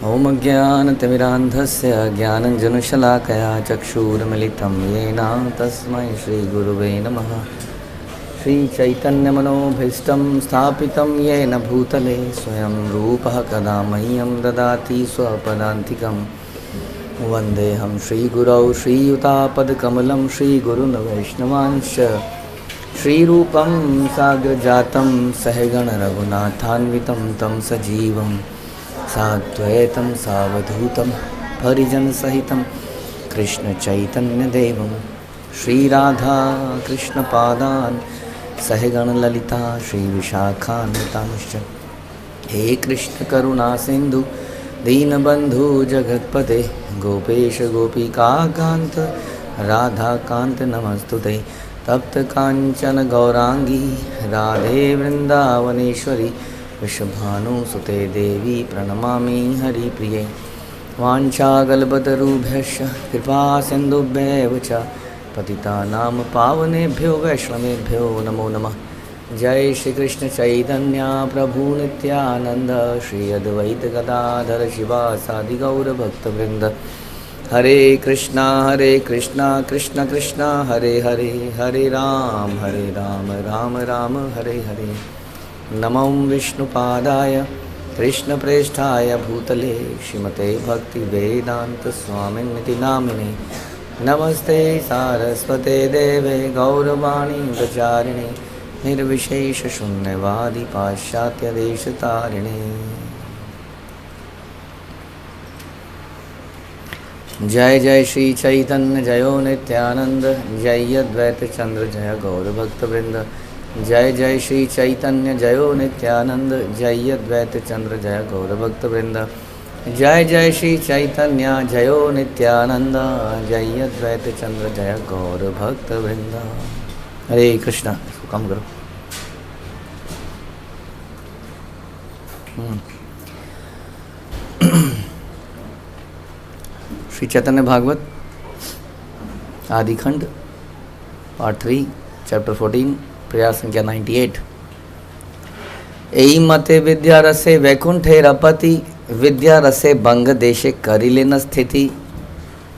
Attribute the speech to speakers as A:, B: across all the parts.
A: ओम अज्ञानतिमिरान्धस्य ज्ञानञ्जनशलाकया चक्षुरुन्मिलितं येन तस्मै श्रीगुरुवे नमः। श्रीचैतन्यमनोभीष्टं स्थापितं येन भूतले स्वयं रूपः कदा मह्यं ददाति स्वपदान्तिकं। वन्देऽहं श्रीगुरौ श्रीयुतापदकमलं श्रीगुरुन् वैष्णवांश्च श्रीरूपं साग्रजातं सहगणरघुनाथान्वितं तं सजीवं साद्वैतं सावधूतं परिजनसहितं कृष्णचैतन्यदेवं श्रीराधा कृष्णपादान् सहगणललिता श्रीविशाखान्वितांश्च। हे कृष्ण करुणा सिन्धु दीनबन्धु जगत्पते गोपेश गोपिकान्त राधाकान्त नमस्तुते। तप्त कांचन गौरांगी राधे वृंदावनेश्वरी वृषभानुसुते देवी प्रणमामि हरिप्रिये। वाञ्छाकल्पतरुभ्यश्च कृपा सिन्धुभ्यैव च पतितानां पावनेभ्यो वैष्णवेभ्यो नमो नमः। जय श्री कृष्ण चैतन्य प्रभु नित्यानंद श्री अद्वैत गदाधर शिवासादि गौर भक्तवृंद। हरे कृष्णा कृष्ण कृष्ण हरे हरे, हरे राम राम राम हरे हरे। नमो विष्णुपादाय कृष्णप्रेष्ठाय भूतले श्रीमते भक्तिवेदांत स्वामिनिति नामिने। नमस्ते सारस्वते देवे गौरवाणी प्रचारिणे निर्विशेष शून्यवादी पाश्चात्य देशतारिणे। जय जय श्री चैतन्य जयो नित्यानंद जय अद्वैत चंद्र जय गौर भक्तवृंद। जय जय श्री चैतन्य जयो नित्यानंद जय अद्वैत चंद्र जय गौर भक्तवृंद। जय जय श्री चैतन्य जयो नित्यानंद जय अद्वैत चंद्र जय गौर भक्तवृंद। हरे कृष्णा। इसको कम करो। श्री चैतन्य भागवत आदिखंड पार्ट 3 चैप्टर 14 प्रयास संख्या 98। एई मते विद्या रसे वैकुंठे रपति विद्या रसे बंग देशे करिलेन स्थिति।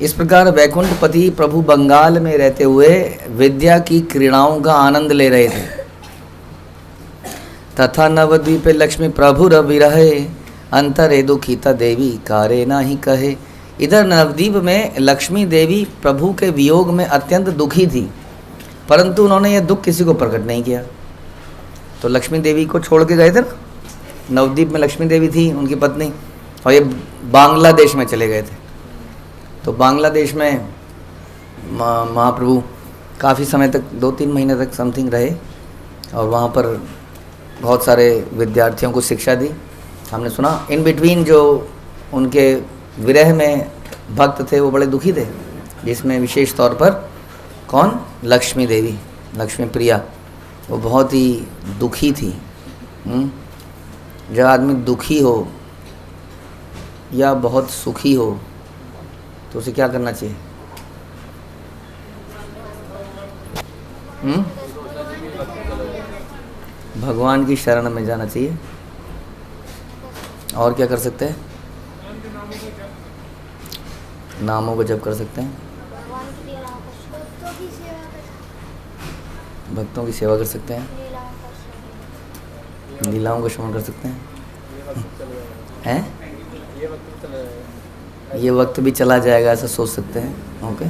A: इस प्रकार वैकुंठपति प्रभु बंगाल में रहते हुए विद्या की क्रीड़ाओं का आनंद ले रहे थे। तथा नवद्वीपे लक्ष्मी प्रभु रविरहे अंतरे दुखिता देवी कारे ना ही कहे। इधर नवद्वीप में लक्ष्मी देवी प्रभु के वियोग में अत्यंत दुखी थी, परंतु उन्होंने यह दुख किसी को प्रकट नहीं किया। तो लक्ष्मी देवी को छोड़ के गए थे ना, नवद्वीप में लक्ष्मी देवी थी उनकी पत्नी, और ये बांग्लादेश में चले गए थे। तो बांग्लादेश में महाप्रभु काफ़ी समय तक 2-3 महीने तक समथिंग रहे और वहाँ पर बहुत सारे विद्यार्थियों को शिक्षा दी। हमने सुना इन बिटवीन जो उनके विरह में भक्त थे वो बड़े दुखी थे, जिसमें विशेष तौर पर कौन, लक्ष्मी देवी, लक्ष्मी प्रिया, वो बहुत ही दुखी थी। जब आदमी दुखी हो या बहुत सुखी हो तो उसे क्या करना चाहिए? भगवान की शरण में जाना चाहिए। और क्या कर सकते हैं? नामों को जप कर सकते हैं, भक्तों की सेवा कर सकते हैं, लीलाओं का श्रवण कर सकते हैं। ये वक्त भी चला जाएगा ऐसा सोच सकते हैं। ओके।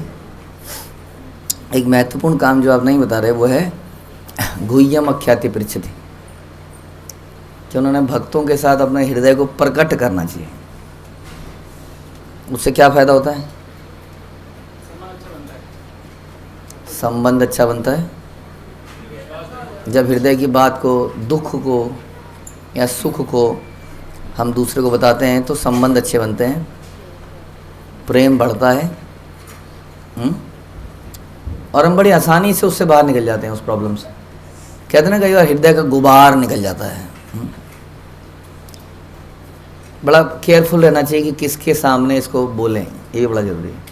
A: एक महत्वपूर्ण काम जो आप नहीं बता रहे वो है गुह्यम अख्याति पृच्छति, कि उन्होंने भक्तों के साथ अपने हृदय को प्रकट करना चाहिए। उससे क्या फायदा होता है? संबंध अच्छा बनता है। जब हृदय की बात को, दुख को या सुख को हम दूसरे को बताते हैं तो संबंध अच्छे बनते हैं, प्रेम बढ़ता है। और हम बड़ी आसानी से उससे बाहर निकल जाते हैं उस प्रॉब्लम से। कहते ना, कई बार हृदय का गुबार निकल जाता है। बड़ा केयरफुल रहना चाहिए कि किसके सामने इसको बोलें, ये भी बड़ा ज़रूरी है।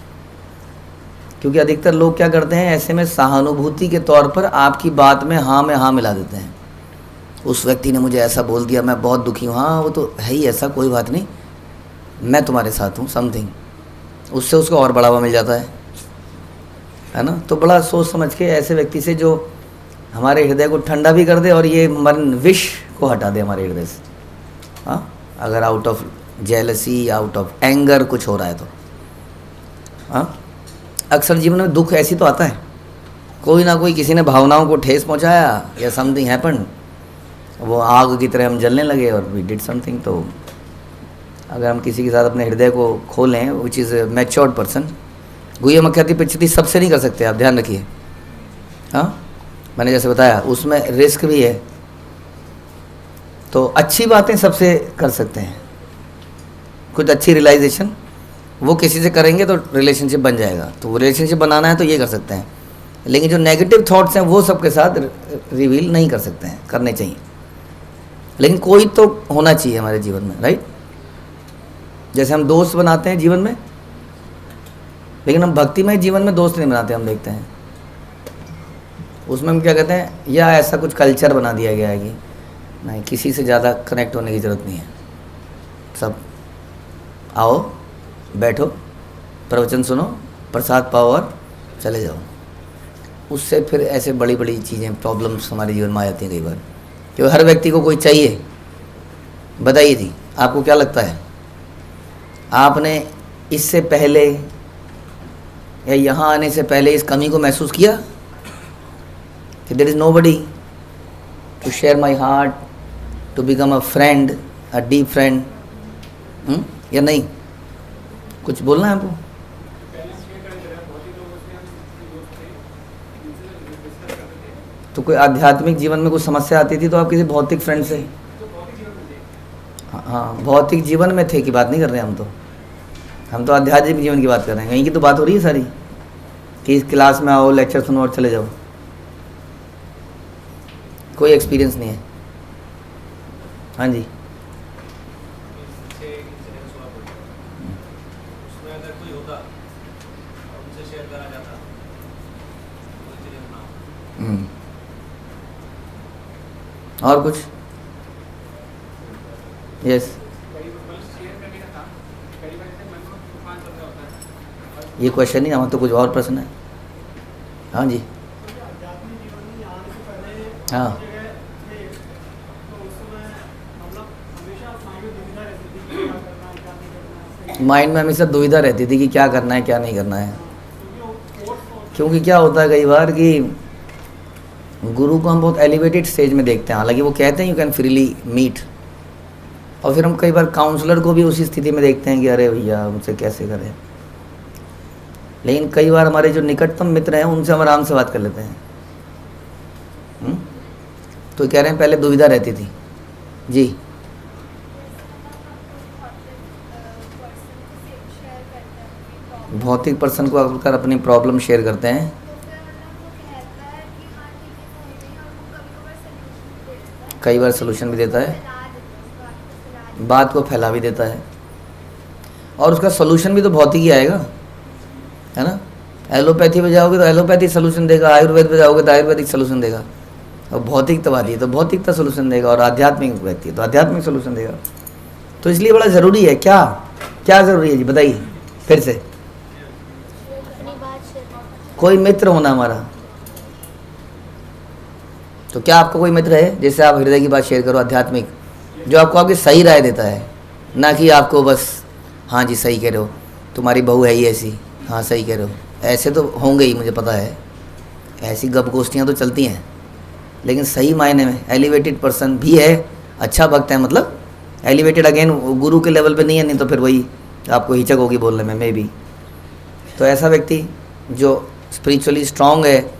A: क्योंकि अधिकतर लोग क्या करते हैं, ऐसे में सहानुभूति के तौर पर आपकी बात में हाँ मिला देते हैं। उस व्यक्ति ने मुझे ऐसा बोल दिया, मैं बहुत दुखी हूँ। हाँ वो तो है ही ऐसा, कोई बात नहीं, मैं तुम्हारे साथ हूँ समथिंग, उससे उसको और बढ़ावा मिल जाता है ना। तो बड़ा सोच समझ के ऐसे व्यक्ति से जो हमारे हृदय को ठंडा भी कर दे और ये मन विष को हटा दे हमारे हृदय से। हाँ, अगर out of jealousy, out of anger कुछ हो रहा है तो हाँ, अक्सर जीवन में दुख ऐसी तो आता है, कोई ना कोई किसी ने भावनाओं को ठेस पहुंचाया या समथिंग हैपन, वो आग की तरह हम जलने लगे और वी डिड समथिंग। तो अगर हम किसी के साथ अपने हृदय को खोलें, विच इज़ मैच्योर्ड पर्सन, गुह्यम अख्याति पिछती सबसे नहीं कर सकते, आप ध्यान रखिए। हाँ, मैंने जैसे बताया उसमें रिस्क भी है, तो अच्छी बातें सबसे कर सकते हैं, कुछ अच्छी रियलाइजेशन वो किसी से करेंगे तो रिलेशनशिप बन जाएगा। तो वो रिलेशनशिप बनाना है तो ये कर सकते हैं, लेकिन जो नेगेटिव थॉट्स हैं वो सबके साथ रिवील नहीं कर सकते हैं, करने चाहिए, लेकिन कोई तो होना चाहिए हमारे जीवन में, राइट। जैसे हम दोस्त बनाते हैं जीवन में, लेकिन हम भक्तिमय जीवन में दोस्त नहीं बनाते। हम देखते हैं उसमें हम क्या कहते हैं, या ऐसा कुछ कल्चर बना दिया गया है कि नहीं, किसी से ज़्यादा कनेक्ट होने की ज़रूरत नहीं है, सब आओ बैठो प्रवचन सुनो प्रसाद पाओ और चले जाओ। उससे फिर ऐसे बड़ी बड़ी चीज़ें प्रॉब्लम्स हमारे जीवन में आ जाती हैं कई बार, क्योंकि हर व्यक्ति को कोई चाहिए। बताइए जी, आपको क्या लगता है, आपने इससे पहले या यहाँ आने से पहले इस कमी को महसूस किया कि there is nobody to share my heart, to become a friend, a deep friend, या नहीं? कुछ बोलना है आपको? तो कोई आध्यात्मिक जीवन में कुछ समस्या आती थी तो आप किसी भौतिक फ्रेंड से, हाँ भौतिक जीवन में थे की बात नहीं कर रहे हम तो आध्यात्मिक जीवन की बात कर रहे हैं। यहीं की तो बात हो रही है सारी, कि इस क्लास में आओ, लेक्चर सुनो और चले जाओ, कोई एक्सपीरियंस नहीं है। हाँ जी, और कुछ? यस, ये क्वेश्चन नहीं, हमारा तो कुछ और प्रश्न है। हाँ जी, हाँ माइंड में हमेशा दुविधा रहती थी कि क्या करना है क्या नहीं करना है, क्योंकि क्या होता है कई बार कि गुरु को हम बहुत एलिवेटेड स्टेज में देखते हैं, हालांकि वो कहते हैं यू कैन फ्रीली मीट, और फिर हम कई बार काउंसलर को भी उसी स्थिति में देखते हैं कि अरे भैया मुझसे कैसे करें। लेकिन कई बार हमारे जो निकटतम मित्र हैं उनसे हम आराम से बात कर लेते हैं। तो कह रहे हैं पहले दुविधा रहती थी जी। भौतिक पर्सन को अगर अपनी प्रॉब्लम शेयर करते हैं, कई बार सलूशन भी देता है, बात को फैला भी देता है, और उसका सलूशन भी तो भौतिक ही आएगा, है ना। एलोपैथी में जाओगे तो एलोपैथिक सलूशन देगा, आयुर्वेद में जाओगे तो आयुर्वेदिक सलूशन देगा, और भौतिकतावादी तो भौतिकता सलूशन देगा, और आध्यात्मिक व्यक्ति तो आध्यात्मिक सलूशन देगा। तो इसलिए बड़ा ज़रूरी है, क्या क्या ज़रूरी है जी बताइए फिर से। कोई मित्र होना हमारा, तो क्या आपका कोई मित्र है जिससे आप हृदय की बात शेयर करो, आध्यात्मिक, जो आपको आपकी सही राय देता है, ना कि आपको बस हाँ जी सही कह रहे हो, तुम्हारी बहू है ही ऐसी, हाँ सही कह रहे हो। ऐसे तो होंगे ही, मुझे पता है, ऐसी गप गोष्ठियाँ तो चलती हैं, लेकिन सही मायने में एलिवेटेड पर्सन भी है, अच्छा भक्त है, मतलब एलिवेटेड अगेन गुरु के लेवल पे नहीं है, नहीं तो फिर वही आपको हिचक होगी बोलने में, मे बी। तो ऐसा व्यक्ति जो स्पिरिचुअली स्ट्रांग है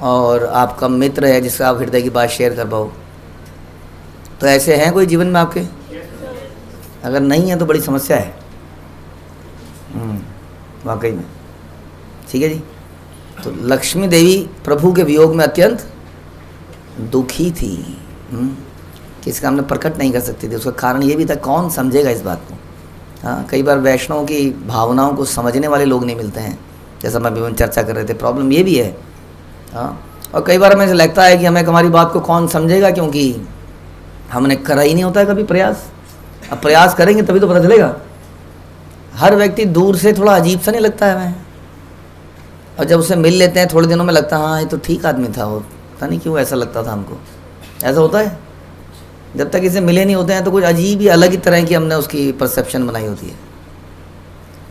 A: और आपका मित्र है जिससे आप हृदय की बात शेयर कर पाओ, तो ऐसे हैं कोई जीवन में आपके? अगर नहीं है तो बड़ी समस्या है वाकई में। ठीक है जी। तो लक्ष्मी देवी प्रभु के वियोग में अत्यंत दुखी थी, किसका हमने प्रकट नहीं कर सकती थी। उसका कारण ये भी था, कौन समझेगा इस बात को। हाँ, कई बार वैष्णवों की भावनाओं को समझने वाले लोग नहीं मिलते हैं, जैसा मैं अभी चर्चा कर रहे थे, प्रॉब्लम ये भी है। हाँ, और कई बार हमें ऐसा लगता है कि हमें हमारी बात को कौन समझेगा, क्योंकि हमने करा ही नहीं होता है कभी प्रयास। अब प्रयास करेंगे तभी तो पता चलेगा। हर व्यक्ति दूर से थोड़ा अजीब सा नहीं लगता है हमें, और जब उसे मिल लेते हैं थोड़े दिनों में लगता है हाँ ये तो ठीक आदमी था, वो पता नहीं क्यों ऐसा लगता था हमको। ऐसा होता है, जब तक इसे मिले नहीं होते हैं तो कुछ अजीब ही अलग ही तरह की हमने उसकी परसेप्शन बनाई होती है।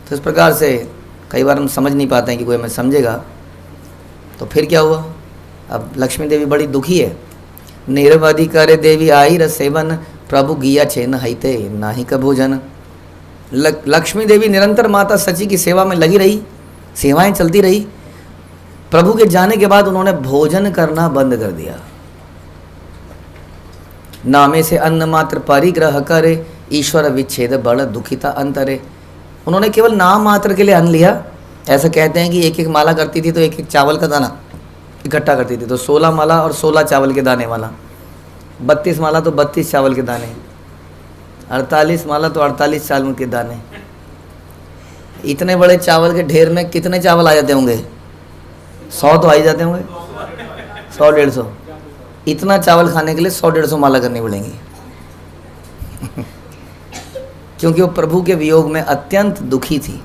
A: तो इस प्रकार से कई बार हम समझ नहीं पाते हैं कि कोई हमें समझेगा। तो फिर क्या हुआ, अब लक्ष्मी देवी बड़ी दुखी है। निरवधि करे देवी आई रसेवन, प्रभु गिया छेन हईते नाही का भोजन। लक्ष्मी देवी निरंतर माता सची की सेवा में लगी रही, सेवाएं चलती रही। प्रभु के जाने के बाद उन्होंने भोजन करना बंद कर दिया। नामे से अन्न मात्र परिग्रह करे, ईश्वर विच्छेद बड़ दुखिता अंतरे। उन्होंने केवल नाम मात्र के लिए अन्न लिया। ऐसा कहते हैं कि एक एक माला करती थी तो एक एक चावल का दाना इकट्ठा करती थी, तो 16 माला और 16 चावल के दाने वाला, 32 माला तो 32 चावल के दाने, 48 माला तो 48 चावल के दाने। इतने बड़े चावल के ढेर में कितने चावल आ जाते होंगे? 100 तो आ ही जाते होंगे, 100-150। इतना चावल खाने के लिए 100-150 माला करनी पड़ेंगी क्योंकि वो प्रभु के वियोग में अत्यंत दुखी थी।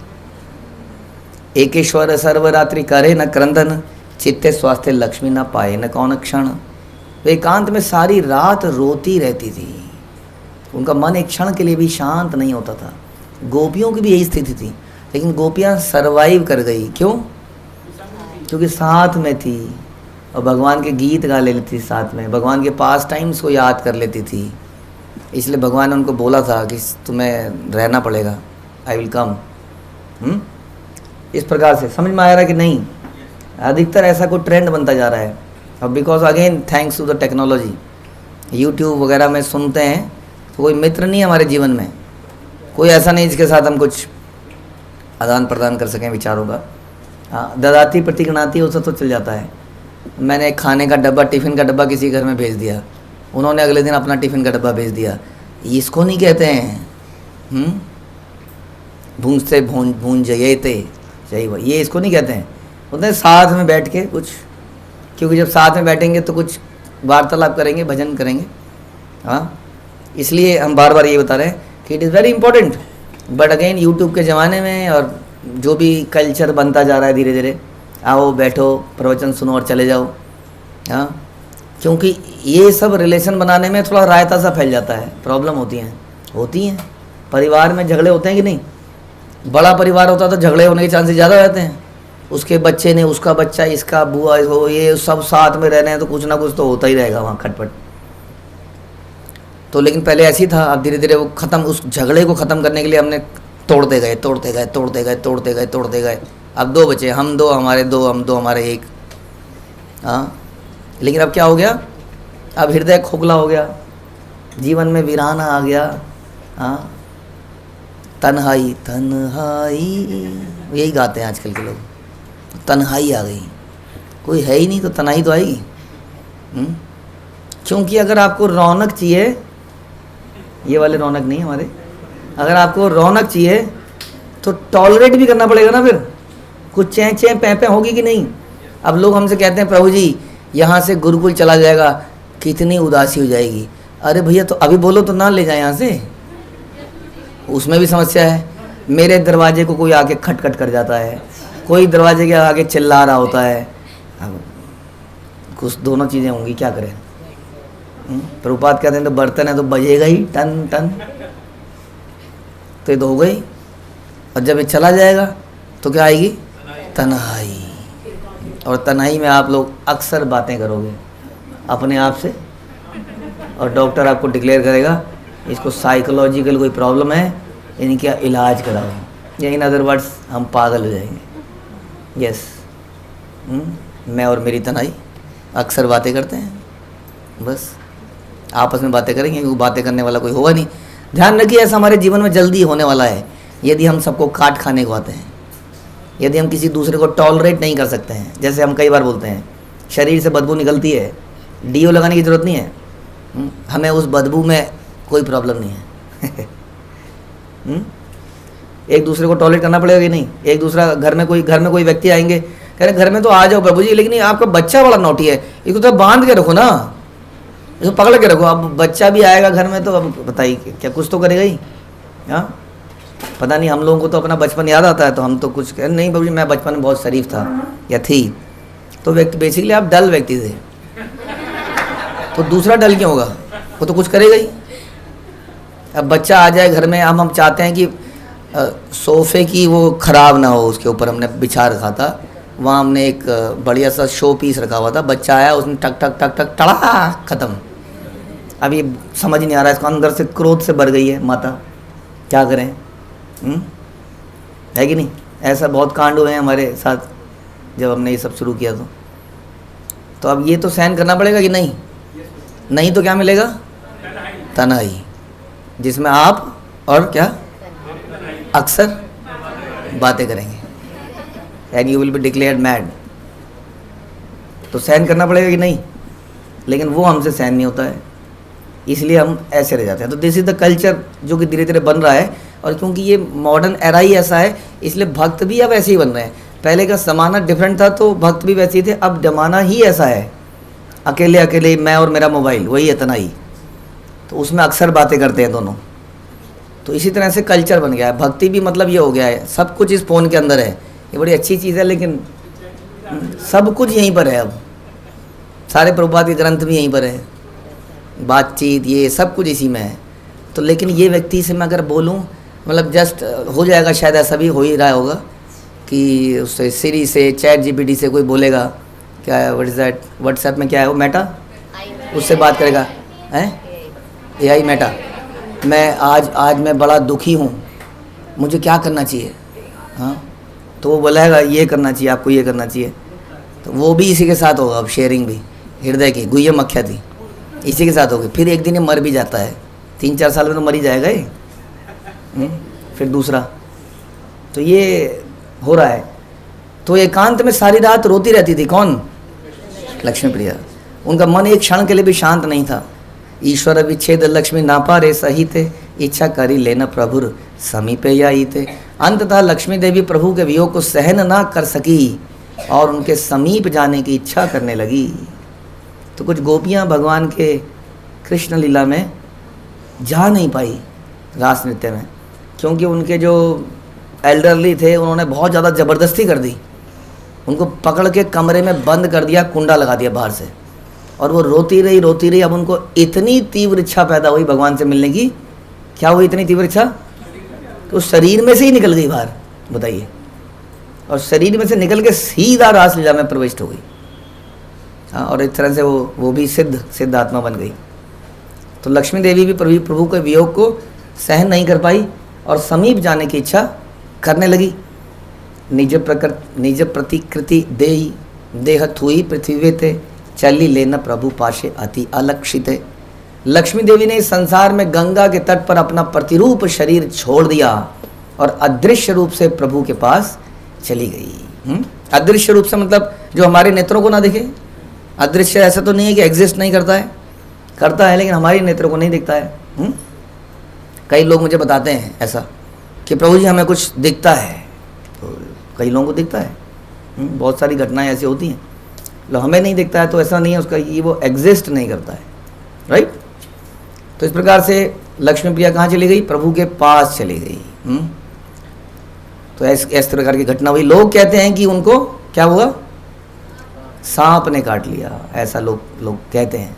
A: एकेश्वर सर्वरात्रि करे न क्रंदन, चित्ते स्वास्थ्य लक्ष्मी न पाए न कौन क्षण। वे एकांत में सारी रात रोती रहती थी, उनका मन एक क्षण के लिए भी शांत नहीं होता था। गोपियों की भी यही स्थिति थी, लेकिन गोपियाँ सरवाइव कर गई। क्यों? क्योंकि साथ में थी और भगवान के गीत गा लेती थी, साथ में भगवान के पास टाइम्स को याद कर लेती थी। इसलिए भगवान ने उनको बोला था कि तुम्हें रहना पड़ेगा, आई विल कम। इस प्रकार से समझ में आ रहा है कि नहीं? अधिकतर ऐसा कोई ट्रेंड बनता जा रहा है। अब because again thanks to the technology, YouTube वगैरह में सुनते हैं तो कोई मित्र नहीं है हमारे जीवन में, कोई ऐसा नहीं जिसके साथ हम कुछ आदान प्रदान कर सकें विचारों का। हाँ, ददाती प्रतिगणाती उससे तो चल जाता है। मैंने खाने का डब्बा, टिफ़िन का डब्बा किसी घर में भेज दिया, उन्होंने अगले दिन अपना टिफ़िन का डब्बा भेज दिया। इसको नहीं कहते हैं भूंजते भूंज जयते, ये इसको नहीं कहते हैं। बोलते हैं साथ में बैठ के कुछ, क्योंकि जब साथ में बैठेंगे तो कुछ वार्तालाप करेंगे, भजन करेंगे। हाँ, इसलिए हम बार बार ये बता रहे हैं कि it is very important. But again YouTube के ज़माने में और जो भी कल्चर बनता जा रहा है धीरे धीरे, आओ बैठो प्रवचन सुनो और चले जाओ। हाँ, क्योंकि ये सब रिलेशन बनाने में थोड़ा रायता सा फैल जाता है, प्रॉब्लम होती हैं। परिवार में झगड़े होते हैं कि नहीं? बड़ा परिवार होता तो झगड़े होने के चांसेस ज़्यादा रहते हैं। उसके बच्चे ने, उसका बच्चा, इसका बुआ हो, ये सब साथ में रह रहे हैं तो कुछ ना कुछ तो होता ही रहेगा वहाँ खटपट। तो लेकिन पहले ऐसी था, अब धीरे धीरे वो ख़त्म, उस झगड़े को ख़त्म करने के लिए हमने तोड़ते गए। अब 2 बचे, हम 2 हमारे 2, हम 2 हमारे 1। हाँ, लेकिन अब क्या हो गया? अब हृदय खोखला हो गया, जीवन में वीराना आ गया। हाँ, तन्हाई यही गाते हैं आजकल के लोग, तन्हाई आ गई, कोई है ही नहीं तो तन्हाई तो आएगी। क्योंकि अगर आपको रौनक चाहिए, ये वाले रौनक नहीं हमारे, अगर आपको रौनक चाहिए तो टॉलरेट भी करना पड़ेगा ना। फिर कुछ चें पैं होगी कि नहीं? अब लोग हमसे कहते हैं प्रभु जी यहाँ से गुरुकुल चला जाएगा, कितनी उदासी हो जाएगी। अरे भैया तो अभी बोलो तो ना ले जाए यहाँ से, उसमें भी समस्या है। मेरे दरवाजे को कोई आके खटखट कर जाता है, कोई दरवाजे के आगे चिल्ला रहा होता है। अब कुछ दोनों चीज़ें होंगी, क्या करें? प्रभुपाद कहते हैं तो बर्तन है तो बजेगा ही टन टन, तो ये तो हो गई। और जब ये चला जाएगा तो क्या आएगी? तन्हाई। और तन्हाई में आप लोग अक्सर बातें करोगे अपने आप से, और डॉक्टर आपको डिक्लेयर करेगा इसको साइकोलॉजिकल कोई प्रॉब्लम है, इनका इलाज कराओ, या इन अदर वर्ड्स हम पागल हो जाएंगे। यस, मैं और मेरी तन्हाई अक्सर बातें करते हैं, बस आपस में बातें करेंगे, क्योंकि बातें करने वाला कोई होगा नहीं। ध्यान रखिए, ऐसा हमारे जीवन में जल्दी होने वाला है यदि हम सबको काट खाने को आते हैं, यदि हम किसी दूसरे को टॉलरेट नहीं कर सकते हैं। जैसे हम कई बार बोलते हैं शरीर से बदबू निकलती है, डीओ लगाने की ज़रूरत नहीं है, हमें उस बदबू में कोई प्रॉब्लम नहीं है। एक दूसरे को टॉलरेट करना पड़ेगा कि नहीं? एक दूसरा घर में कोई व्यक्ति आएंगे, कह रहे घर में तो आ जाओ प्रभु जी, लेकिन आपका बच्चा बड़ा नौटी है, इसको तो बांध के रखो ना, इसको पकड़ के रखो। अब बच्चा भी आएगा घर में तो अब बताइए क्या कुछ तो करेगा ही। हाँ, पता नहीं हम लोगों को तो अपना बचपन याद आता है, तो हम तो कुछ कह नहीं बाबूजी मैं बचपन में बहुत शरीफ था या थी। तो व्यक्ति बेसिकली आप डल व्यक्ति थे, तो दूसरा डल क्यों होगा, वो तो कुछ करेगा ही। अब बच्चा आ जाए घर में, हम चाहते हैं कि सोफे की वो ख़राब ना हो, उसके ऊपर हमने बिछा रखा था, वहाँ हमने एक बढ़िया सा शो पीस रखा हुआ था, बच्चा आया उसने टक टक टक टक टड़ा ख़त्म। अब ये समझ नहीं आ रहा है, इसको अंदर से क्रोध से भर गई है माता, क्या करें? है कि नहीं? ऐसा बहुत कांड हुए हैं हमारे साथ जब हमने ये सब शुरू किया। तो अब ये तो सहन करना पड़ेगा कि नहीं? नहीं तो क्या मिलेगा? तनाई, जिसमें आप और क्या अक्सर बातें करेंगे, and you will be declared mad. तो सहन करना पड़ेगा कि नहीं? लेकिन वो हमसे सहन नहीं होता है, इसलिए हम ऐसे रह जाते हैं। तो दिस इज़ द कल्चर जो कि धीरे धीरे बन रहा है, और क्योंकि ये मॉडर्न एरा ही ऐसा है, इसलिए भक्त भी अब ऐसे ही बन रहे हैं। पहले का ज़माना डिफरेंट था तो भक्त भी वैसे ही थे, अब जमाना ही ऐसा है, अकेले अकेले मैं और मेरा मोबाइल, वही इतना ही, तो उसमें अक्सर बातें करते हैं दोनों। तो इसी तरह से कल्चर बन गया है। भक्ति भी मतलब ये हो गया है, सब कुछ इस फ़ोन के अंदर है, ये बड़ी अच्छी चीज़ है, लेकिन सब कुछ यहीं पर है। अब सारे प्रभुपाद के ग्रंथ भी यहीं पर है, बातचीत ये सब कुछ इसी में है। तो लेकिन ये व्यक्ति से मैं अगर बोलूँ, मतलब जस्ट हो जाएगा, शायद ऐसा भी हो ही रहा होगा कि उससे सिरी से चैट जीपीटी से कोई बोलेगा क्या है, व्हाट इज़ दैट, व्हाट्सएप में क्या है वो मेटा, उससे बात करेगा, हैं AI मेटा, मैं आज मैं बड़ा दुखी हूँ, मुझे क्या करना चाहिए? हाँ, तो वो बोलेगा ये करना चाहिए आपको, ये करना चाहिए। तो वो भी इसी के साथ होगा, अब शेयरिंग भी हृदय की गुह्यम अख्या थी इसी के साथ होगी। फिर एक दिन ये मर भी जाता है, 3-4 साल में तो मर ही जाएगा ये, फिर दूसरा। तो ये हो रहा है। तो एकांत में सारी रात रोती रहती थी कौन? लक्ष्मी प्रिया। उनका मन एक क्षण के लिए भी शांत नहीं था। ईश्वर विच्छेद लक्ष्मी नापा रे सहिते, इच्छा करी लेना प्रभुर समीपे याई थे। अंततः लक्ष्मी देवी प्रभु के वियोग को सहन ना कर सकी और उनके समीप जाने की इच्छा करने लगी। तो कुछ गोपियाँ भगवान के कृष्ण लीला में जा नहीं पाई रास नृत्य में, क्योंकि उनके जो एल्डरली थे उन्होंने बहुत ज़्यादा ज़बरदस्ती कर दी, उनको पकड़ के कमरे में बंद कर दिया, कुंडा लगा दिया बाहर से, और वो रोती रही। अब उनको इतनी तीव्र इच्छा पैदा हुई भगवान से मिलने की। क्या हुई इतनी तीव्र इच्छा? तो शरीर में से ही निकल गई बाहर, बताइए, और शरीर में से निकल के सीधा रासलीला में प्रविष्ट हो गई। हाँ, और इस तरह से वो भी सिद्ध आत्मा बन गई। तो लक्ष्मी देवी भी प्रभु के वियोग को सहन नहीं कर पाई और समीप जाने की इच्छा करने लगी। निज प्रतिकृति देही देह थुई पृथ्वी थे, चली लेना प्रभु पाशे अति अलक्षित। लक्ष्मी देवी ने इस संसार में गंगा के तट पर अपना प्रतिरूप शरीर छोड़ दिया और अदृश्य रूप से प्रभु के पास चली गई। अदृश्य रूप से मतलब जो हमारे नेत्रों को ना दिखे। अदृश्य ऐसा तो नहीं है कि एग्जिस्ट नहीं करता है, करता है, लेकिन हमारी नेत्रों को नहीं दिखता है। कई लोग मुझे बताते हैं ऐसा कि प्रभु जी हमें कुछ दिखता है, तो कई लोगों को दिखता है। बहुत सारी घटनाएं ऐसी होती हैं, लो हमें नहीं दिखता है तो ऐसा नहीं है उसका ये वो एग्जिस्ट नहीं करता है, राइट। तो इस प्रकार से लक्ष्मी प्रिया कहाँ चली गई? प्रभु के पास चली गई। तो इस प्रकार की घटना हुई। लोग कहते हैं कि उनको क्या हुआ? सांप ने काट लिया, ऐसा लोग कहते हैं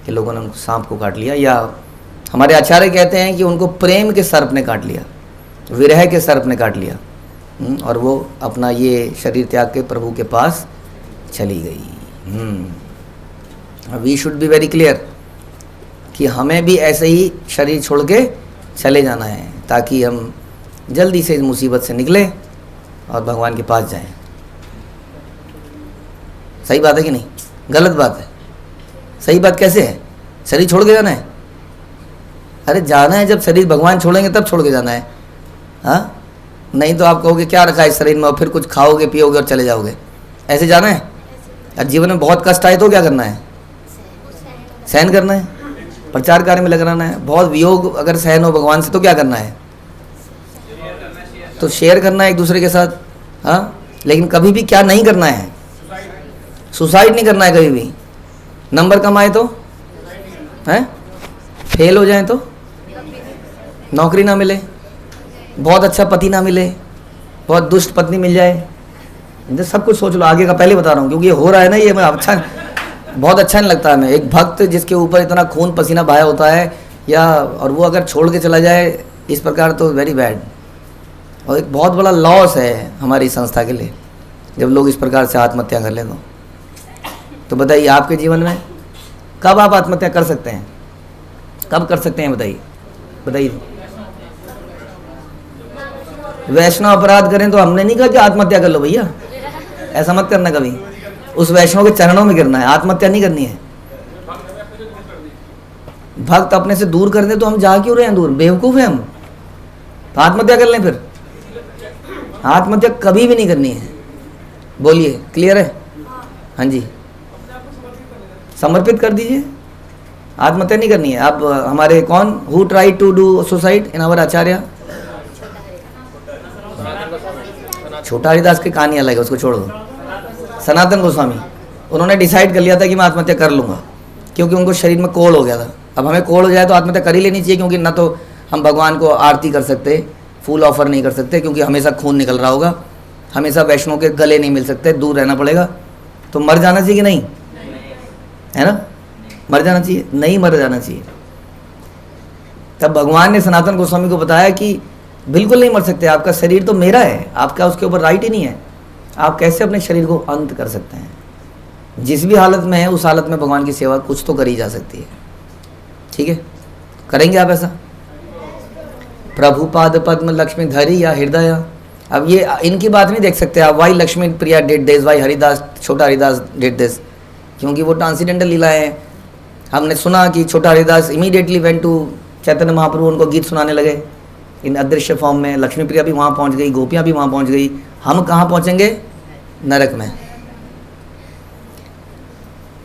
A: कि लोगों ने उनको सांप को काट लिया, या हमारे आचार्य कहते हैं कि उनको प्रेम के सर्प ने काट लिया, विरह के सर्प ने काट लिया, और वो अपना ये शरीर त्याग के प्रभु के पास चली गई। We should be very clear कि हमें भी ऐसे ही शरीर छोड़ के चले जाना है, ताकि हम जल्दी से इस मुसीबत से निकलें और भगवान के पास जाएं। सही बात है कि नहीं? गलत बात है? सही बात कैसे है? शरीर छोड़ के जाना है? अरे जाना है, जब शरीर भगवान छोड़ेंगे तब छोड़ के जाना है। हाँ, नहीं तो आप कहोगे क्या रखा है इस शरीर में, और फिर कुछ खाओगे पियोगे और चले जाओगे। ऐसे जाना है? और जीवन में बहुत कष्ट आए तो क्या करना है? सहन करना है, प्रचार कार्य में लगाना है। बहुत वियोग अगर सहन हो भगवान से तो क्या करना है? तो शेयर करना है एक दूसरे के साथ। हाँ, लेकिन कभी भी क्या नहीं करना है? सुसाइड नहीं करना है कभी भी। नंबर कम आए तो हैं, फेल हो जाए तो, नौकरी ना मिले, बहुत अच्छा पति ना मिले, बहुत दुष्ट पत्नी मिल जाए, सब कुछ सोच लो आगे का, पहले बता रहा हूँ क्योंकि ये हो रहा है ना, ये अच्छा बहुत अच्छा नहीं लगता हमें। एक भक्त जिसके ऊपर इतना खून पसीना बहाया होता है या और वो अगर छोड़ के चला जाए इस प्रकार, तो वेरी बैड, और एक बहुत बड़ा लॉस है हमारी संस्था के लिए जब लोग इस प्रकार से आत्महत्या कर ले। तो बताइए आपके जीवन में कब आप आत्महत्या कर सकते हैं, कब कर सकते हैं, बताइए बताइए। वैष्णव अपराध करें तो हमने नहीं कहा कि आत्महत्या कर लो भैया, ऐसा मत करना कभी, उस वैष्णव के चरणों में गिरना है, आत्महत्या नहीं करनी है। भक्त अपने से दूर कर दे तो हम जा क्यों रहे हैं दूर, बेवकूफ है हम, तो आत्महत्या कर लें फिर। आत्महत्या कभी भी नहीं करनी है, बोलिए क्लियर है? हाँ जी, समर्पित कर दीजिए, आत्महत्या नहीं करनी है। आप हमारे कौन, who try to do suicide in our आचार्य, छोटा हरिदास की कहानी अलग है, उसको छोड़ दो। सनातन गोस्वामी, उन्होंने डिसाइड कर लिया था कि मैं आत्महत्या कर लूँगा, क्योंकि उनको शरीर में कोढ़ हो गया था। अब हमें कोढ़ हो जाए तो आत्महत्या कर ही लेनी चाहिए, क्योंकि ना तो हम भगवान को आरती कर सकते, फूल ऑफर नहीं कर सकते, क्योंकि हमेशा खून निकल रहा होगा, हमेशा वैष्णव के गले नहीं मिल सकते, दूर रहना पड़ेगा। तो मर जाना चाहिए कि नहीं, है ना, मर जाना चाहिए, नहीं मर जाना चाहिए। तब भगवान ने सनातन गोस्वामी को बताया कि बिल्कुल नहीं मर सकते, आपका शरीर तो मेरा है, आपका उसके ऊपर राइट ही नहीं है, आप कैसे अपने शरीर को अंत कर सकते हैं। जिस भी हालत में है उस हालत में भगवान की सेवा कुछ तो करी जा सकती है, ठीक है, करेंगे आप ऐसा? प्रभु पाद पद्म लक्ष्मी धरी या हृदय, अब ये इनकी बात नहीं देख सकते आप, why Lakshmi Priya did this, why Haridas, छोटा हरिदास डिड दिस, क्योंकि वो ट्रांसीडेंटल लीला है। हमने सुना कि छोटा Haridas immediately went to Chaitanya Mahaprabhu, उनको गीत सुनाने लगे इन अदृश्य फॉर्म में, लक्ष्मी प्रिया भी वहाँ पहुँच गई, गोपियाँ भी वहाँ पहुँच गई, हम कहाँ पहुँचेंगे? नरक में।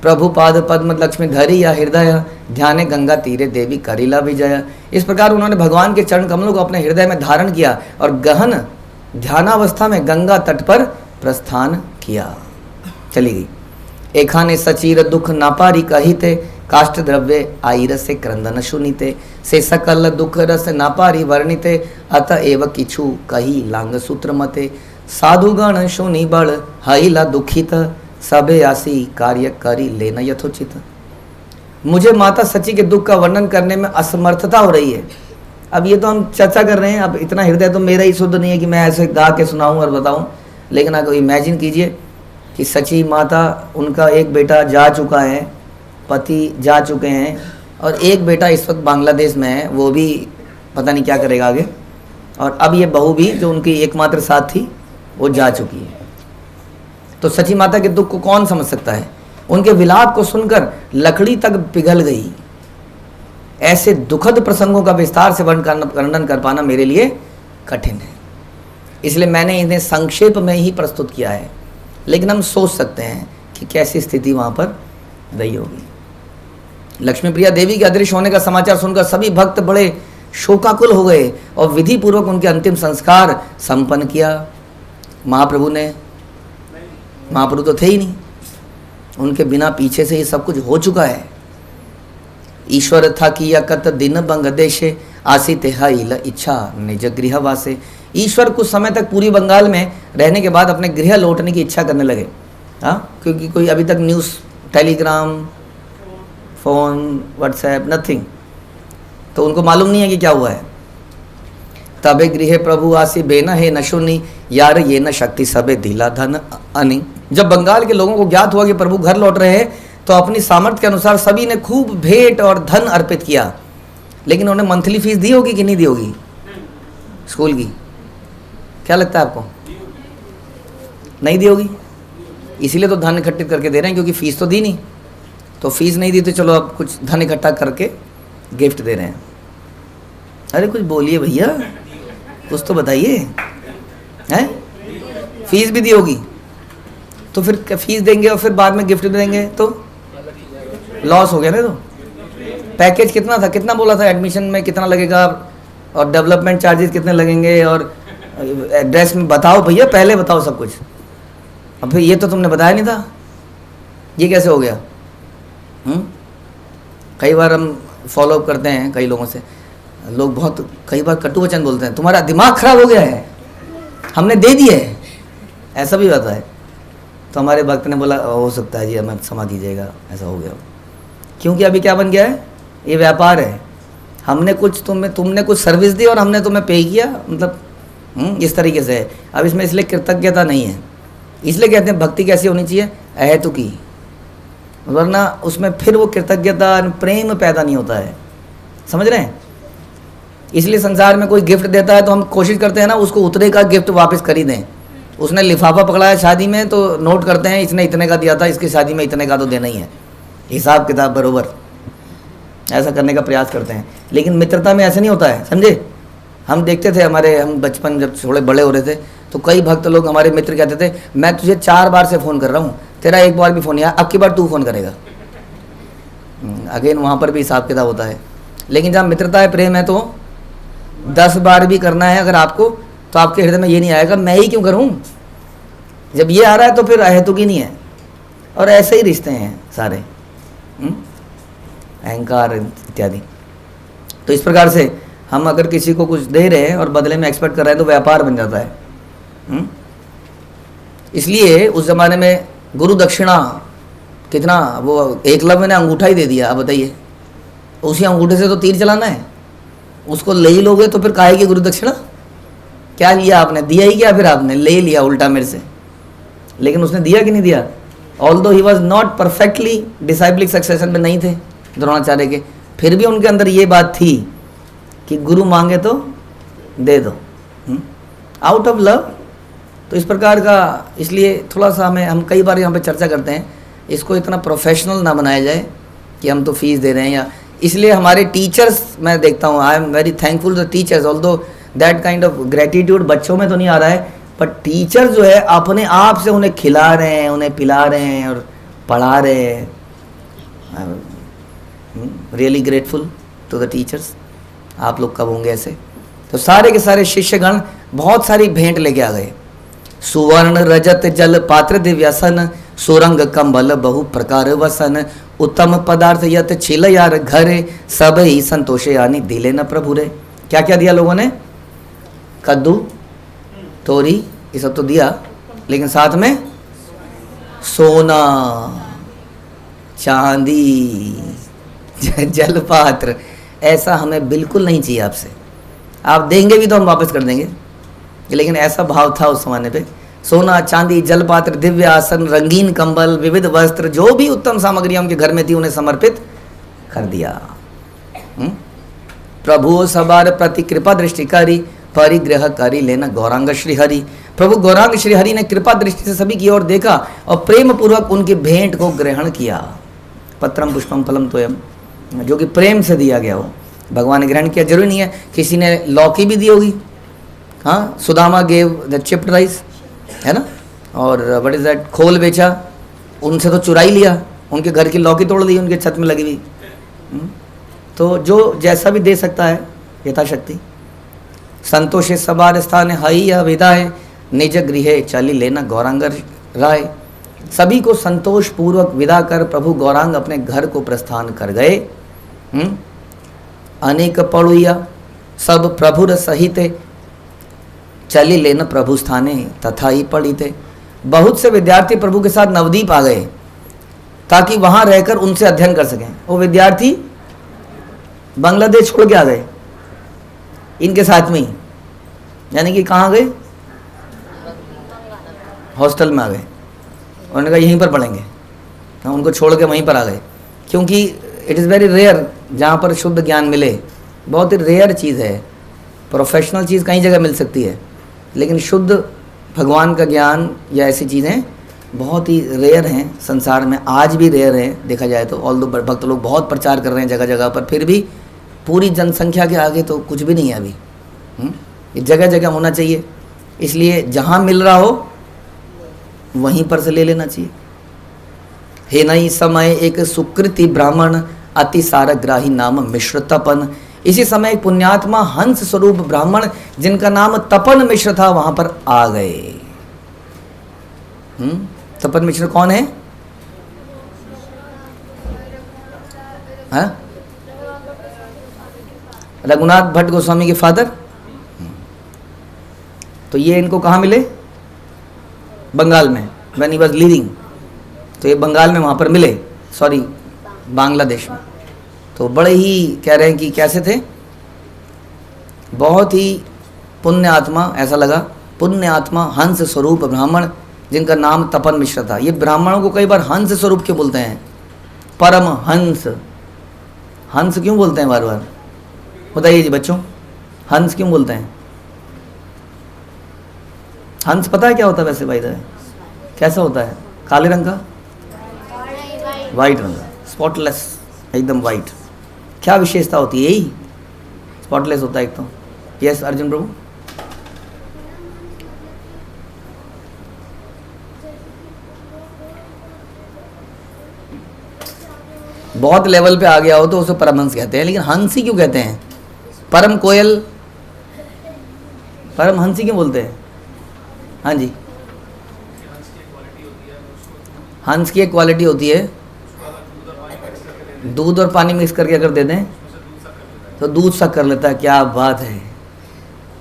A: प्रभु पाद पद्म लक्ष्मी धरी या हृदय, ध्याने गंगा तीरे देवी करीला विजय। इस प्रकार उन्होंने भगवान के चरण कमलों को अपने हृदय में धारण किया और गहन ध्यानावस्था में गंगा तट पर प्रस्थान किया, चली गई। एखा ने सचीर दुख नापारी कहिते, काष्ठ द्रव्य आईर से क्रंदन सुनीते, से सकल दुख रस नापारी वर्णिते, अत एव किछु कही लांग सूत्र मते, साधुगण सुनी बड़ हईला दुखित, सबे आसी कार्य करी लेना यथोचित। मुझे माता सची के दुख का वर्णन करने में असमर्थता हो रही है। अब ये तो हम चर्चा कर रहे हैं, अब इतना हृदय तो मेरा ही शुद्ध नहीं है कि मैं ऐसे गा के सुनाऊं और बताऊं, लेकिन आप इमेजिन कीजिए कि सची माता, उनका एक बेटा जा चुका है, पति जा चुके हैं, और एक बेटा इस वक्त बांग्लादेश में है, वो भी पता नहीं क्या करेगा आगे, और अब ये बहू भी जो उनकी एकमात्र साथ थी वो जा चुकी है। तो सची माता के दुख को कौन समझ सकता है? उनके विलाप को सुनकर लकड़ी तक पिघल गई। ऐसे दुखद प्रसंगों का विस्तार से वर्णन कर पाना मेरे लिए कठिन है, इसलिए मैंने इन्हें संक्षेप में ही प्रस्तुत किया है, लेकिन हम सोच सकते हैं कि कैसी स्थिति वहाँ पर रही होगी। लक्ष्मी प्रिया देवी के अदृश्य होने का समाचार सुनकर सभी भक्त बड़े शोकाकुल हो गए और विधि पूर्वक उनके अंतिम संस्कार संपन्न किया। महाप्रभु ने, महाप्रभु तो थे ही नहीं, उनके बिना पीछे से ये सब कुछ हो चुका है। ईश्वर था कि यकत दिन बंग देशे, आसित हईल इच्छा निज गृह वासे। ईश्वर कुछ समय तक पूरी बंगाल में रहने के बाद अपने गृह लौटने की इच्छा करने लगे, हाँ, क्योंकि कोई अभी तक news, Telegram, phone, WhatsApp, nothing, तो उनको मालूम नहीं है कि क्या हुआ है। तबे गृह प्रभु आसी बेना है नशुनी, यार ये न शक्ति सबे दिला धन अनि। जब बंगाल के लोगों को ज्ञात हुआ कि प्रभु घर लौट रहे हैं, तो अपनी सामर्थ्य के अनुसार सभी ने खूब भेंट और धन अर्पित किया। लेकिन उन्हें मंथली फीस दी होगी कि नहीं दी होगी स्कूल की? क्या लगता है आपको? नहीं दी होगी, इसीलिए तो धन इकट्ठित करके दे रहे हैं, क्योंकि फीस तो दी नहीं। तो फीस नहीं दी तो चलो अब कुछ धन इकट्ठा करके गिफ्ट दे रहे हैं। अरे कुछ बोलिए भैया, कुछ तो बताइए, हैं? फीस भी दी होगी तो फिर फीस देंगे और फिर बाद में गिफ्ट देंगे तो लॉस हो गया ना। तो पैकेज कितना था, कितना बोला था एडमिशन में कितना लगेगा, और डेवलपमेंट चार्जेस कितने लगेंगे, और एड्रेस में बताओ भैया, पहले बताओ सब कुछ। अब फिर ये तो तुमने बताया नहीं था, ये कैसे हो गया? कई बार हम फॉलोअप करते हैं कई लोगों से, लोग बहुत कई बार कटु वचन बोलते हैं, तुम्हारा दिमाग खराब हो गया है, हमने दे दिए है, ऐसा भी होता है। तो हमारे भक्त ने बोला हो सकता है जी, हमें क्षमा कीजिएगा, ऐसा हो गया। क्योंकि अभी क्या बन गया है, ये व्यापार है। हमने कुछ तुमने कुछ सर्विस दी और हमने तुम्हें पे किया, मतलब इस तरीके से है। अब इसमें इसलिए कृतज्ञता नहीं है, इसलिए कहते हैं भक्ति कैसी होनी चाहिए, अहेतुकी, वरना उसमें फिर वो कृतज्ञता प्रेम पैदा नहीं होता है, समझ रहे हैं। इसलिए संसार में कोई गिफ्ट देता है तो हम कोशिश करते हैं ना उसको उतने का गिफ्ट वापस कर ही दें। उसने लिफाफा पकड़ा है शादी में तो नोट करते हैं इसने इतने का दिया था, इसकी शादी में इतने का तो देना ही है, हिसाब किताब बरोबर, ऐसा करने का प्रयास करते हैं। लेकिन मित्रता में ऐसा नहीं होता है, समझे। हम देखते थे, हम बचपन जब थोड़े बड़े हो रहे थे तो कई भक्त लोग हमारे मित्र कहते थे, मैं तुझे 4 बार से फ़ोन कर रहा हूँ, तेरा एक बार भी फ़ोन नहीं आया, अब की बार तू फ़ोन करेगा। अगेन वहाँ पर भी हिसाब किताब होता है। लेकिन जहाँ मित्रता है, प्रेम है, तो 10 बार भी करना है अगर आपको, तो आपके हृदय में ये नहीं आएगा मैं ही क्यों करूं। जब ये आ रहा है तो फिर अहेतुकी नहीं है। और ऐसे ही रिश्ते हैं सारे, अहंकार इत्यादि। तो इस प्रकार से हम अगर किसी को कुछ दे रहे हैं और बदले में एक्सपेक्ट कर रहे हैं तो व्यापार बन जाता है। इसलिए उस जमाने में गुरु दक्षिणा कितना, वो एकलव्य ने अंगूठा ही दे दिया। अब बताइए, उसी अंगूठे से तो तीर चलाना है, उसको ले ही लोगे तो फिर काहे की गुरु दक्षिणा। क्या लिया आपने, दिया ही क्या, फिर आपने ले लिया उल्टा मेरे से। लेकिन उसने दिया कि नहीं दिया। Although he was not perfectly disciplic succession में नहीं थे द्रोणाचार्य के, फिर भी उनके अंदर ये बात थी कि गुरु मांगे तो दे दो, आउट ऑफ लव। तो इस प्रकार का, इसलिए थोड़ा सा हम कई बार यहाँ पे चर्चा करते हैं, इसको इतना प्रोफेशनल ना बनाया जाए कि हम तो फीस दे रहे हैं। या इसलिए हमारे टीचर्स, मैं देखता हूँ, I am very thankful the teachers, although that kind of gratitude बच्चों में तो नहीं आ रहा है, बट टीचर जो है अपने आप से उन्हें खिला रहे हैं, उन्हें पिला रहे हैं और पढ़ा रहे हैं। Really grateful to the teachers. आप लोग कब होंगे ऐसे। तो सारे के सारे शिष्यगण बहुत सारी भेंट लेके आ गए, सुवर्ण रजत जल पात्र दिव्यसन, सुरंग कंबल बहु प्रकार वसन, उत्तम पदार्थ यत छिल यार घरे, सब ही संतोषे यानी दिले न प्रभु रे। क्या क्या दिया लोगों ने, कद्दू तोरी ये सब तो दिया, लेकिन साथ में सोना चांदी जल पात्र, ऐसा हमें बिल्कुल नहीं चाहिए आपसे। आप देंगे भी तो हम वापस कर देंगे, लेकिन ऐसा भाव था उस जमाने पे। सोना चांदी जल पात्र दिव्य आसन रंगीन कंबल विविध वस्त्र, जो भी उत्तम सामग्रियां उनके घर में थी उन्हें समर्पित कर दिया। प्रभु सबार प्रति कृपा दृष्टि करी, परिग्रह करी लेना गौरांग श्रीहरि। प्रभु गौरांग श्रीहरि ने कृपा दृष्टि से सभी की ओर देखा और प्रेम पूर्वक उनकी भेंट को ग्रहण किया। पत्रम पुष्पम फलम तोयम, जो कि प्रेम से दिया गया हो, भगवान ने ग्रहण किया। जरूरी नहीं है किसी ने लौकी भी दी होगी, हाँ, Sudama gave the chipped rice, है ना, और व्हाट इज दैट, खोल बेचा, उनसे तो चुरा ही लिया, उनके घर की लौकी तोड़ दी उनके छत में लगी हुई। तो जो जैसा भी दे सकता है यथाशक्ति। संतोषे सबार स्थान हई या विदाय, निज गृहे चली लेना गौरांग राय। सभी को संतोष पूर्वक विदा कर प्रभु गौरांग अपने घर को प्रस्थान कर गए। अनेक पड़ुया सब प्रभुर सहित, चली लेन प्रभु स्थाने तथा ही पढ़िते। बहुत से विद्यार्थी प्रभु के साथ नवदीप आ गए ताकि वहां रहकर उनसे अध्ययन कर सकें। वो विद्यार्थी बांग्लादेश छोड़ के आ गए इनके साथ में ही, यानी कि कहाँ गए, हॉस्टल में आ गए। उन्होंने कहा यहीं पर पढ़ेंगे, हम उनको छोड़ के वहीं पर आ गए, क्योंकि इट इज़ वेरी रेयर जहाँ पर शुद्ध ज्ञान मिले। बहुत ही रेयर चीज़ है, प्रोफेशनल चीज़ कई जगह मिल सकती है, लेकिन शुद्ध भगवान का ज्ञान या ऐसी चीज़ें बहुत ही रेयर हैं संसार में, आज भी रेयर हैं देखा जाए तो। ऑल दो भक्त लोग बहुत प्रचार कर रहे हैं जगह जगह पर, फिर भी पूरी जनसंख्या के आगे तो कुछ भी नहीं है अभी। ये जगह जगह होना चाहिए, इसलिए जहाँ मिल रहा हो वहीं पर से ले लेना चाहिए। हे नई समय एक सुकृति ब्राह्मण, अति सारग्राही नाम मिश्र तपन। इसी समय एक पुण्यात्मा हंस स्वरूप ब्राह्मण जिनका नाम तपन मिश्र था वहां पर आ गए। तपन मिश्र कौन है? रघुनाथ भट्ट गोस्वामी के फादर। तो ये इनको कहाँ मिले? बंगाल में, व्हेन ही वाज लिविंग। तो ये बंगाल में वहाँ पर मिले, सॉरी बांग्लादेश में। तो बड़े ही कह रहे हैं कि कैसे थे, बहुत ही पुण्य आत्मा, ऐसा लगा पुण्य आत्मा, हंस स्वरूप ब्राह्मण जिनका नाम तपन मिश्र था। ये ब्राह्मणों को कई बार हंस स्वरूप क्यों बोलते हैं? परम हंस, हंस क्यों बोलते हैं बार बार? बताइए जी बच्चों, हंस क्यों बोलते हैं? हंस पता है क्या होता है वैसे भाई? कैसा होता है? काले रंग का, वाइट रंग का, स्पॉटलेस, एकदम वाइट। क्या विशेषता होती है? यही स्पॉटलेस होता है एक तो। यस अर्जुन प्रभु। बहुत लेवल पे आ गया हो तो उसे परमहंस कहते हैं, लेकिन हंस ही क्यों कहते हैं? परम कोयल, परमहंस ही क्यों बोलते हैं? हाँ जी, हंस की एक क्वालिटी होती है, दूध और पानी मिक्स करके अगर दे दें तो दूध सा कर लेता है। क्या बात है,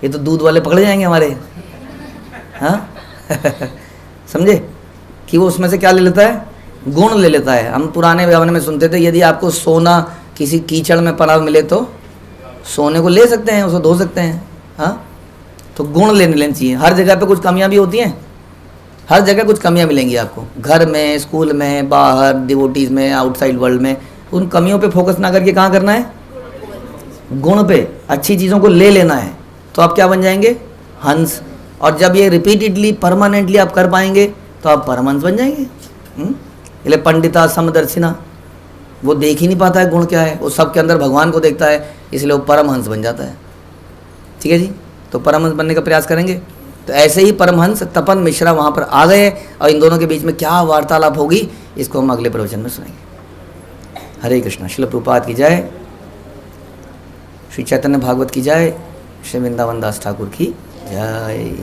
A: ये तो दूध वाले पकड़े जाएंगे हमारे, हाँ समझे कि वो उसमें से क्या ले लेता है? गुण ले लेता है। हम पुराने ज़माने में सुनते थे यदि आपको सोना किसी कीचड़ में पड़ा मिले तो सोने को ले सकते हैं, उसे धो सकते हैं, हाँ। तो गुण लेने चाहिए। हर जगह पे कुछ कमियां भी होती हैं, हर जगह कुछ कमियां मिलेंगी आपको, घर में, स्कूल में, बाहर, डिवोटीज में, आउटसाइड वर्ल्ड में। उन कमियों पे फोकस ना करके कहाँ करना है? गुण पे, अच्छी चीज़ों को ले लेना है। तो आप क्या बन जाएंगे? हंस। और जब ये रिपीटेडली परमानेंटली आप कर पाएंगे तो आप परमहंस बन जाएंगे। इसलिए पंडिता समदर्शिना, वो देख ही नहीं पाता है गुण क्या है, वो सबके अंदर भगवान को देखता है, इसलिए वो परमहंस बन जाता है। ठीक है जी, तो परमहंस बनने का प्रयास करेंगे। तो ऐसे ही परमहंस तपन मिश्रा वहाँ पर आ गए और इन दोनों के बीच में क्या वार्तालाप होगी इसको हम अगले प्रवचन में सुनेंगे। हरे कृष्णा। श्रील प्रभुपाद की जय, श्री चैतन्य भागवत की जय, श्री वृंदावन दास ठाकुर की जय।